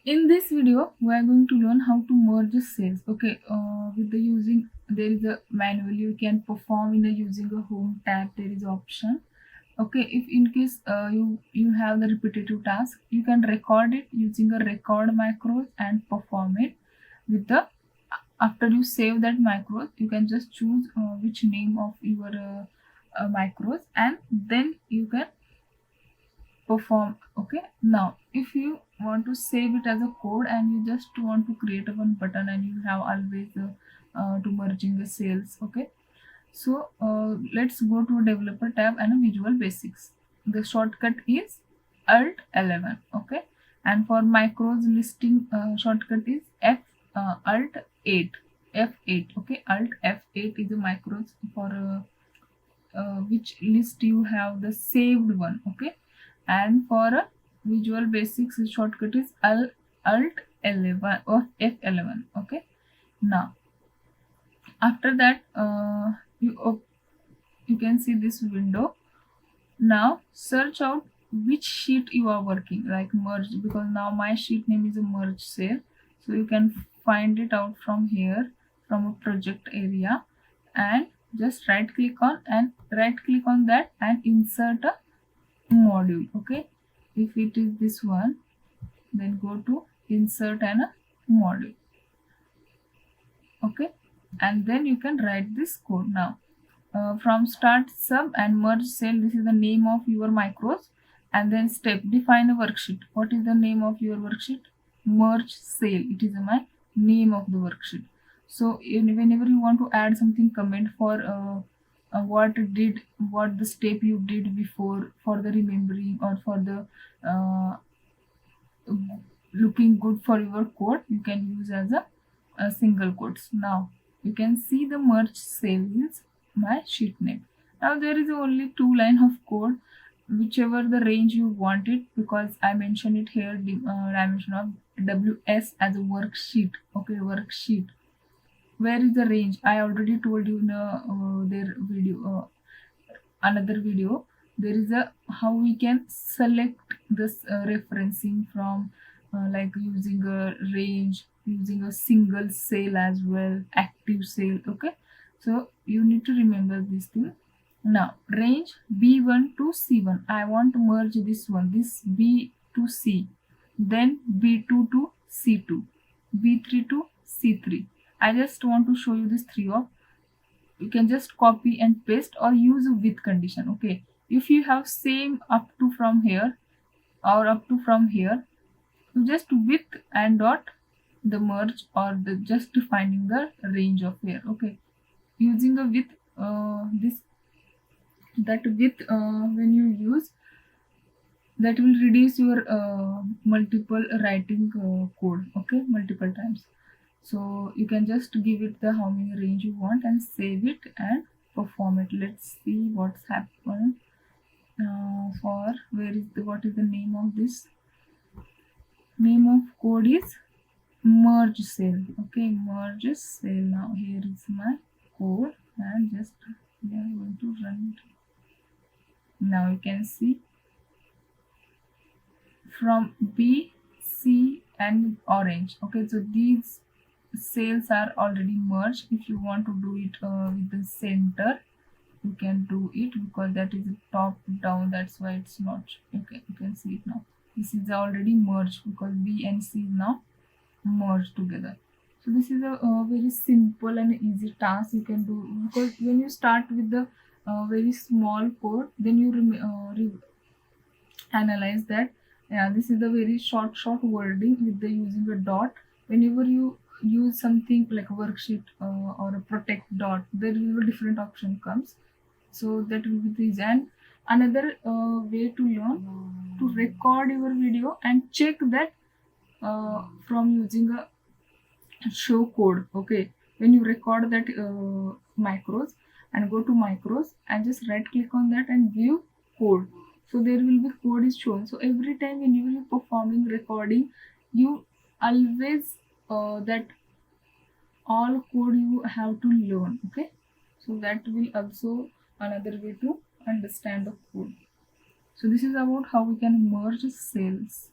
In this video, we are going to learn how to merge cells. Okay, with the using there is a manual you can perform in the using a home tab. There is option. Okay, if in case you have the repetitive task, you can record it using a record macros and perform it with the after you save that macros. You can just choose which name of your macros, and then you can perform. Okay, now if you want to save it as a code and you just want to create a one button and you have always to merging the cells. Okay, so let's go to developer tab and a visual basics. The shortcut is alt 11. Okay, and for macros listing shortcut is f alt 8 f8. Okay, alt f8 is a macros for which list you have the saved one. Okay, and for a visual basics shortcut is alt 11 or f11. Okay, now after that you can see this window. Now search out which sheet you are working, like merge, because now my sheet name is a merge cell. So you can find it out from here, from a project area, and just right click on that and insert a module. Okay, if it is this one, then go to insert and a module. Okay, and then you can write this code. Now from start sub and merge cell, this is the name of your macros. And then step, define a worksheet. What is the name of your worksheet? Merge cell, it is my name of the worksheet. So whenever you want to add something, comment for what the step you did before, for the remembering or for the looking good for your code, you can use as a single quotes. Now you can see the merge cell is my sheet name. Now there is only two line of code, whichever the range you want it, because I mentioned it here, dimension of ws as a worksheet. Okay, worksheet. Where is the range? I already told you in their video, another video. There is a how we can select this referencing from like using a range, using a single cell as well, active cell. Okay, so you need to remember this thing. Now range b1 to c1, I want to merge this one, this b to c, then b2 to c2, b3 to c3. I just want to show you this three of, you can just copy and paste or use a with condition. Okay, if you have same up to from here or up to from here, you just with and dot the merge or the just finding the range of here. Okay, using a with this, that with when you use, that will reduce your multiple writing code. Okay, multiple times. So you can just give it the how many range you want and save it and perform it. Let's see what's happened. For where is the, what is the name of this? Name of code is merge cell. Okay, merge cell. Now here is my code and just we are going to run it. Now you can see from B, C and orange. Okay, so these cells are already merged. If you want to do it with the center, you can do it, because that is top down, that's why it's not. Okay, you can see it now. This is already merged because B and C is now merged together. So this is a very simple and easy task you can do, because when you start with the very small code, then you analyze that, yeah, this is the very short wording with the using a dot. Whenever you use something like a worksheet or a protect dot, there will be different option comes. So that will be this. And another way to learn, to record your video and check that from using a show code. Okay, when you record that macros and go to macros and just right click on that and view code, so there will be code is shown. So every time when you will be performing recording, you always that all code you have to learn. Okay, so that will also another way to understand the code. So this is about how we can merge cells.